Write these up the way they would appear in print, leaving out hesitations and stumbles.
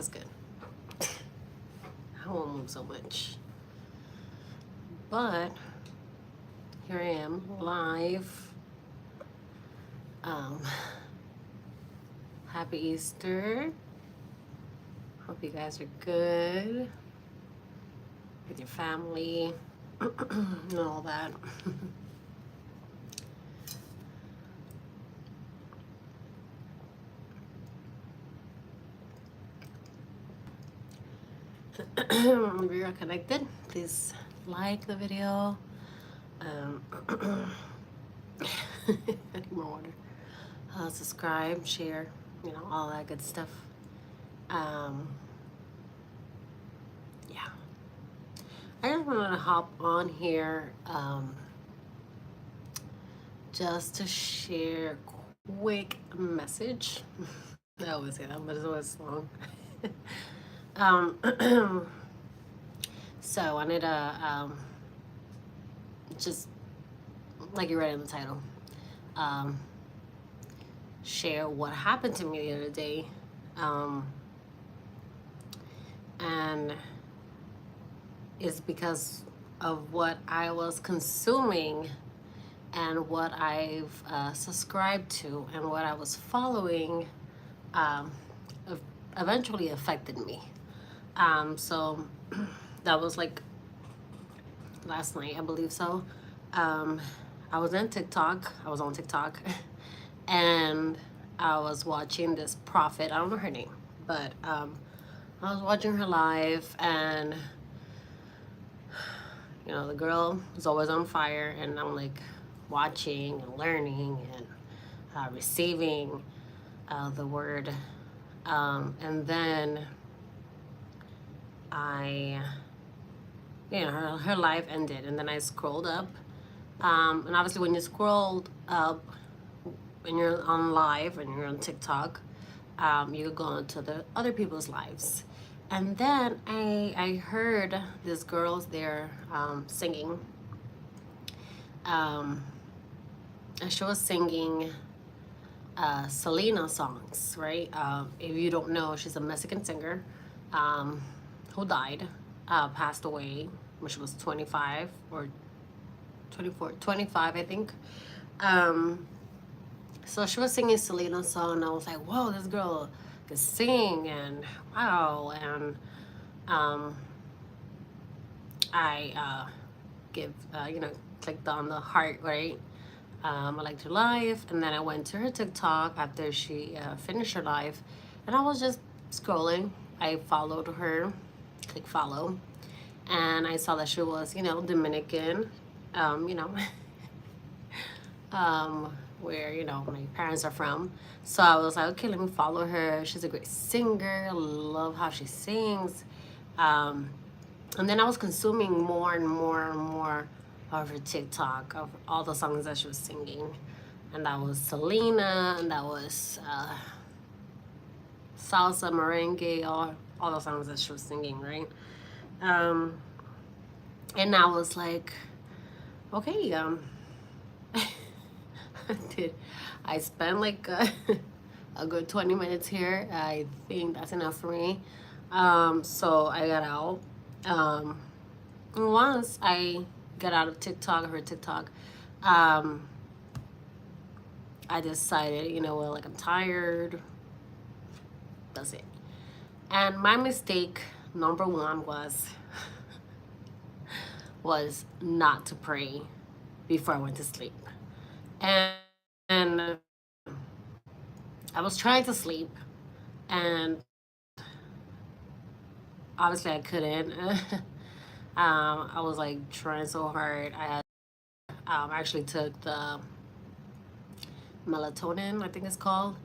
That's good. I won't move so much. But here I am live. Um, Happy Easter. Hope you guys are good with your family and all that. If you're connected, please like the video. I need more water. Subscribe, share, all that good stuff. Yeah. I just wanted to hop on here just to share a quick message. I always say that, but it's always long. So I wanted to just, like you read in the title, share what happened to me the other day. And it's because of what I was consuming and what I've subscribed to and what I was following eventually affected me. So that was like last night, I believe so. I was on TikTok, and I was watching this prophet. I don't know her name, but I was watching her live, and the girl is always on fire, and I'm like watching and learning and receiving the word. And then her live ended, and then I scrolled up. And obviously when you scrolled up, when you're on live and you're on TikTok, you could go into the other people's lives. And then I heard these girls there singing. And she was singing Selena songs, right? If you don't know, she's a Mexican singer who died, passed away when she was 25 or 24, 25, I think. So she was singing Selena song, and I was like, whoa, this girl can sing, and wow. And I clicked on the heart, right? I liked her live, and then I went to her TikTok after she finished her live, and I was just scrolling. I followed her, click follow, and I saw that she was, Dominican, where, my parents are from. So I was like, okay, let me follow her. She's a great singer. I love how she sings. And then I was consuming more and more and more of her TikTok, of all the songs that she was singing. And that was Selena, and that was salsa, merengue, all the songs that she was singing, right? And I was like, okay, I spent like a good 20 minutes here. I think that's enough for me. So I got out. And once I got out of TikTok, her TikTok, I decided, like I'm tired. That's it. And my mistake number one was not to pray before I went to sleep. And I was trying to sleep, and obviously I couldn't. I was like trying so hard. I had actually took the melatonin, I think it's called,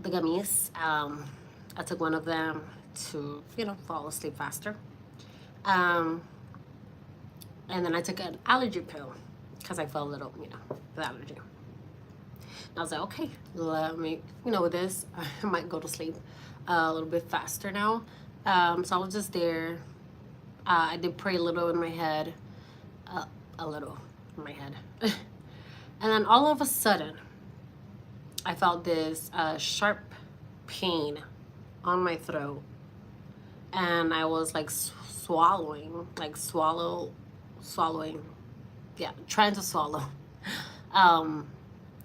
the gummies. I took one of them to, fall asleep faster. And then I took an allergy pill because I felt a little, with allergy. And I was like, okay, let me, with this, I might go to sleep a little bit faster now. So I was just there. I did pray a little in my head, a little in my head. And then all of a sudden, I felt this sharp pain on my throat. and I was like swallowing, yeah, trying to swallow um,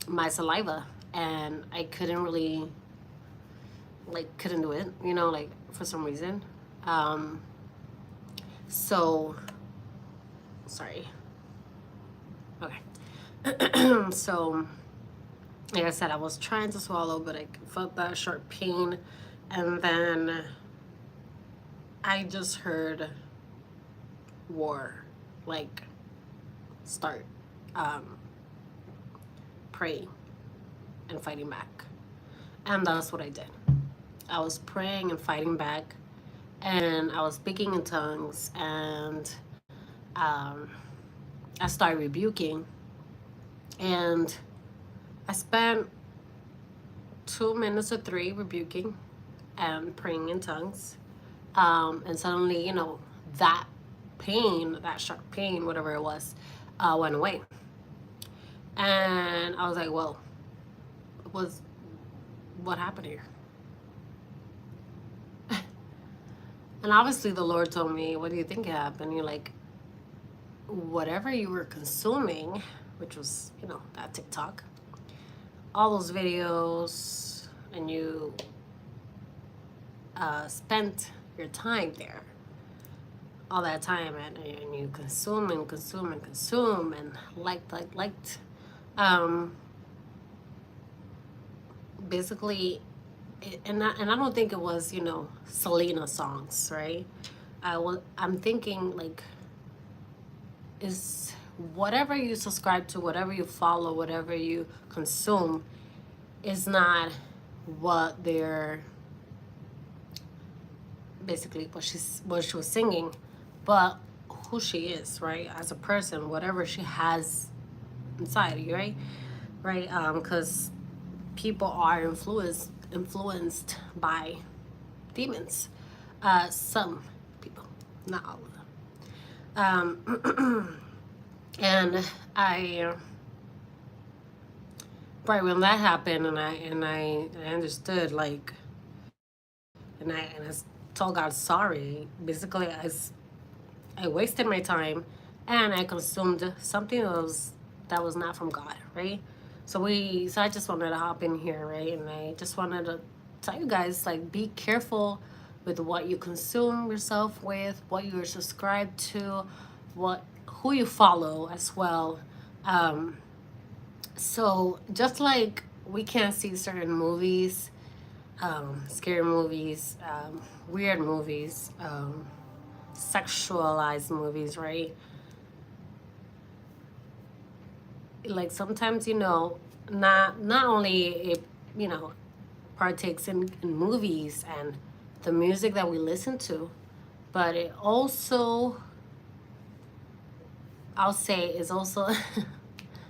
my saliva, and I couldn't really, like, couldn't do it, like, for some reason. Um, so, sorry. Okay. So, like I said, I was trying to swallow, but I felt that sharp pain, and then I just heard war, like, start um, praying and fighting back. And that's what I did. I was praying and fighting back, and I was speaking in tongues, and um, I started rebuking, and I spent 2 minutes or three rebuking and praying in tongues. And suddenly, that pain, that sharp pain, whatever it was, went away. And I was like, well, what happened here? And obviously the Lord told me, what do you think happened? You're like, whatever you were consuming, which was, that TikTok, all those videos, and you spent your time there, all that time, and you consume and consume and consume, and liked. Basically, and I don't think it was, Selena songs, right? I'm thinking, like, is whatever you subscribe to, whatever you follow, whatever you consume, is not what they're basically what she was singing, but who she is, right? As a person, whatever she has inside of you, right? Because people are influenced by demons. Some people, not all of them. And I, right when that happened, and I understood, like, and I told God sorry. Basically, I wasted my time, and I consumed something that was not from God, right? So I just wanted to hop in here, right? And I just wanted to tell you guys, like, be careful with what you consume yourself with, what you're subscribed to, who you follow as well. So just like we can't see certain movies, scary movies, weird movies, sexualized movies, right? Like, sometimes, not only it, partakes in movies and the music that we listen to, but it also, I'll say, is also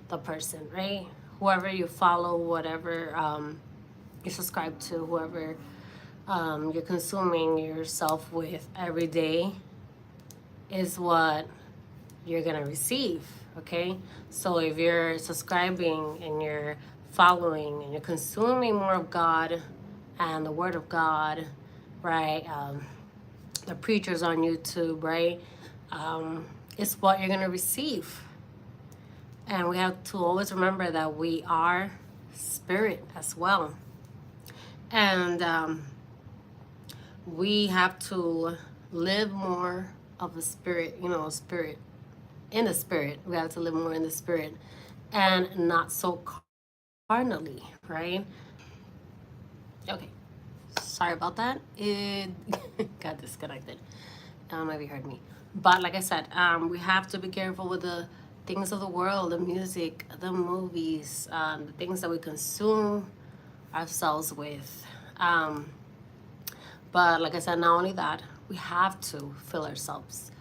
the person, right? Whoever you follow, whatever you subscribe to, whoever you're consuming yourself with every day, is what you're gonna receive. Okay, so if you're subscribing and you're following and you're consuming more of God and the Word of God, right? The preachers on YouTube, right? It's what you're gonna receive. And we have to always remember that we are spirit as well. And we have to live more of the spirit, spirit, in the spirit. We have to live more in the spirit and not so carnally, right? Okay. Sorry about that. It got disconnected. I don't know if you heard me. But like I said, we have to be careful with the things of the world, the music, the movies, the things that we consume ourselves with. But like I said, not only that, we have to fill ourselves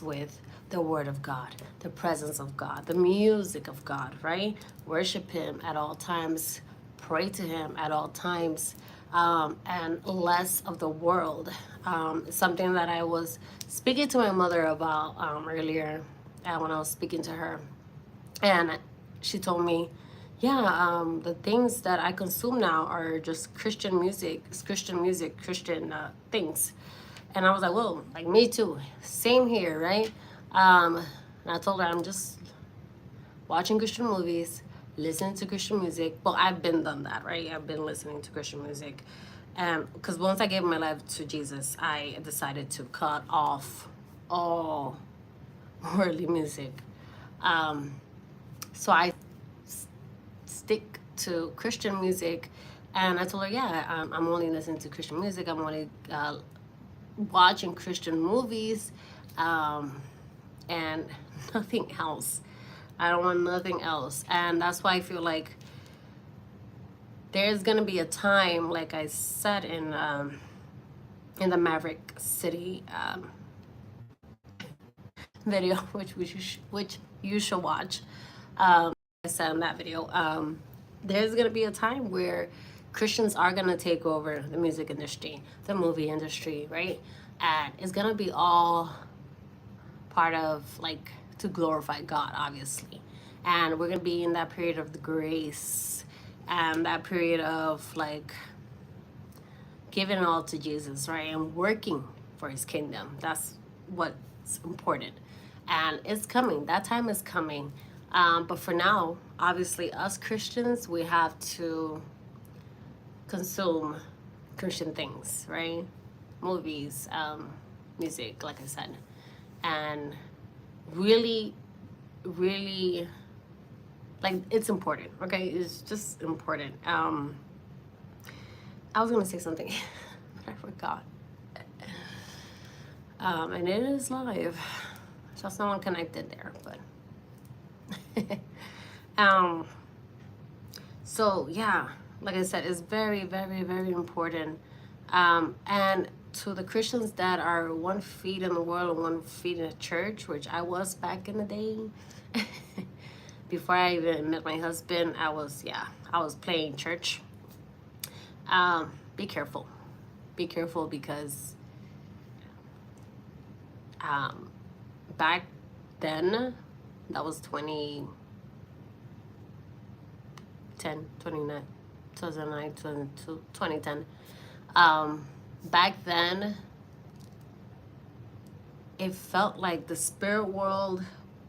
with the Word of God, the presence of God, the music of God, right? Worship Him at all times, pray to Him at all times, and less of the world. Something that I was speaking to my mother about earlier when I was speaking to her, and she told me, yeah, the things that I consume now are just Christian music, Christian things. And I was like, whoa, like me too. Same here, right? And I told her I'm just watching Christian movies, listening to Christian music. Well, I've been done that, right? I've been listening to Christian music. And because once I gave my life to Jesus, I decided to cut off all worldly music. Um, so I stick to Christian music. And I told her, yeah, I'm only listening to Christian music. I'm only watching Christian movies, and nothing else. I don't want nothing else. And that's why I feel like there's gonna be a time, like I said in the Maverick City video, which you should watch. I said in that video, there's gonna be a time where Christians are gonna take over the music industry, the movie industry, right? And it's gonna be all part of like to glorify God, obviously. And we're gonna be in that period of the grace and that period of like giving it all to Jesus, right? And working for his kingdom. That's what's important. And it's coming. That time is coming. But for now, obviously, us Christians, we have to consume Christian things, right? Movies, music, like I said. And really, really, like, it's important, okay? It's just important. I was gonna say something, but I forgot. And it is live. Just no one connected there, but so yeah, like I said, it's very, very, very important. And to the Christians that are 1 feet in the world and 1 feet in the church, which I was back in the day, before I even met my husband, I was playing church. Be careful. Be careful because back then, that was 2010, 29, 2009, 2010. Back then, it felt like the spirit world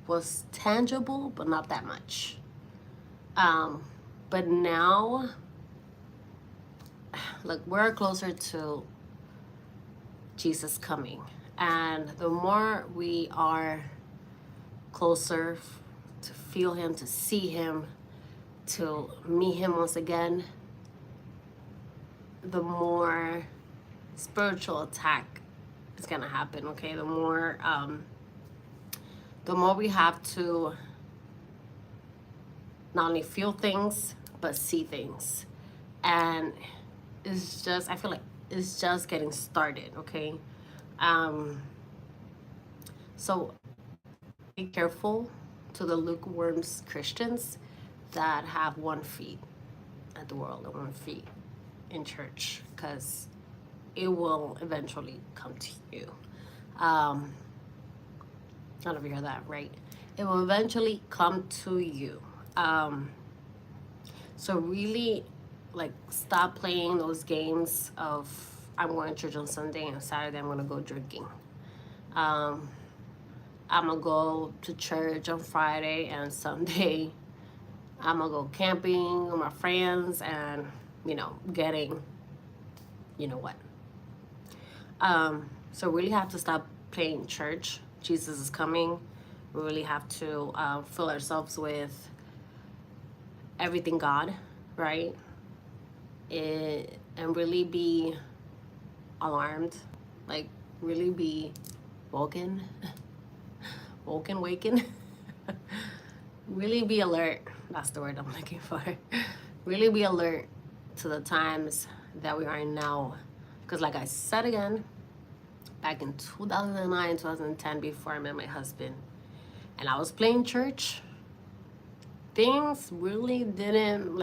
was tangible, but not that much. But now, look, we're closer to Jesus coming. And the more we are closer to feel him, to see him, to meet him once again, the more spiritual attack is gonna happen, okay? The more we have to not only feel things, but see things. And it's just, I feel like it's just getting started, okay? So be careful to the lukewarm Christians that have 1 feet at the world and 1 feet in church, because it will eventually come to you. I don't know if you hear that, right? It will eventually come to you. So really, like, stop playing those games of I'm going to church on Sunday and Saturday I'm gonna go drinking. I'm gonna go to church on Friday and Sunday I'm gonna go camping with my friends and, getting, what. So really have to stop playing church. Jesus is coming. We really have to fill ourselves with everything God, right? And really be alarmed, like really be waken, really be alert. That's the word I'm looking for. Really be alert to the times that we are in now. Because like I said again, back in 2009, 2010, before I met my husband, and I was playing church, things really didn't,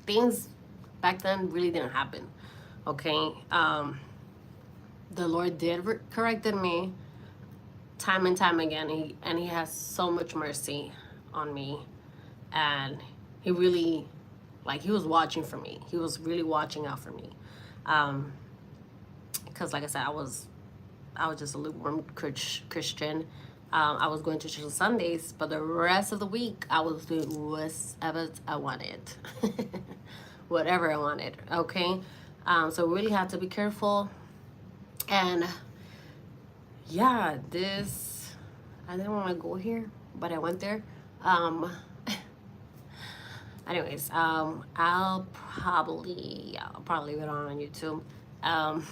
things back then really didn't happen, okay? The Lord did corrected me time and time again, and he has so much mercy on me, and he really, he was watching for me. He was really watching out for me, because like I said, I was just a lukewarm Christian. I was going to church on Sundays, but the rest of the week I was doing whatever I wanted. Whatever I wanted, okay? So we really have to be careful. And yeah, I didn't want to go here, but I went there. Anyways, I'll probably leave it on YouTube. Um,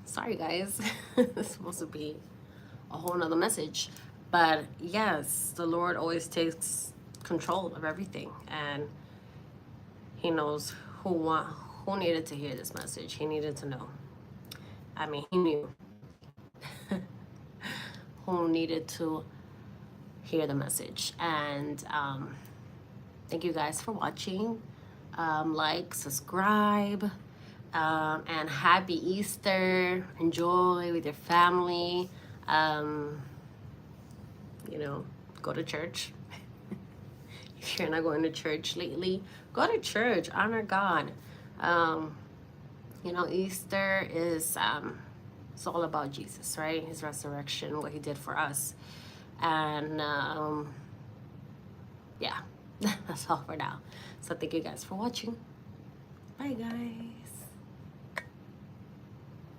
Sorry guys, it's supposed to be a whole nother message, but yes, the Lord always takes control of everything, and He knows who needed to hear this message. He needed to know. I mean, He knew who needed to hear the message. And thank you guys for watching. Like, subscribe, and happy Easter. Enjoy with your family. You know, go to church. If you're not going to church lately, go to church. Honor God. You know, Easter is it's all about Jesus, right? His resurrection, what He did for us. And yeah, that's all for now. So thank you guys for watching. Bye guys.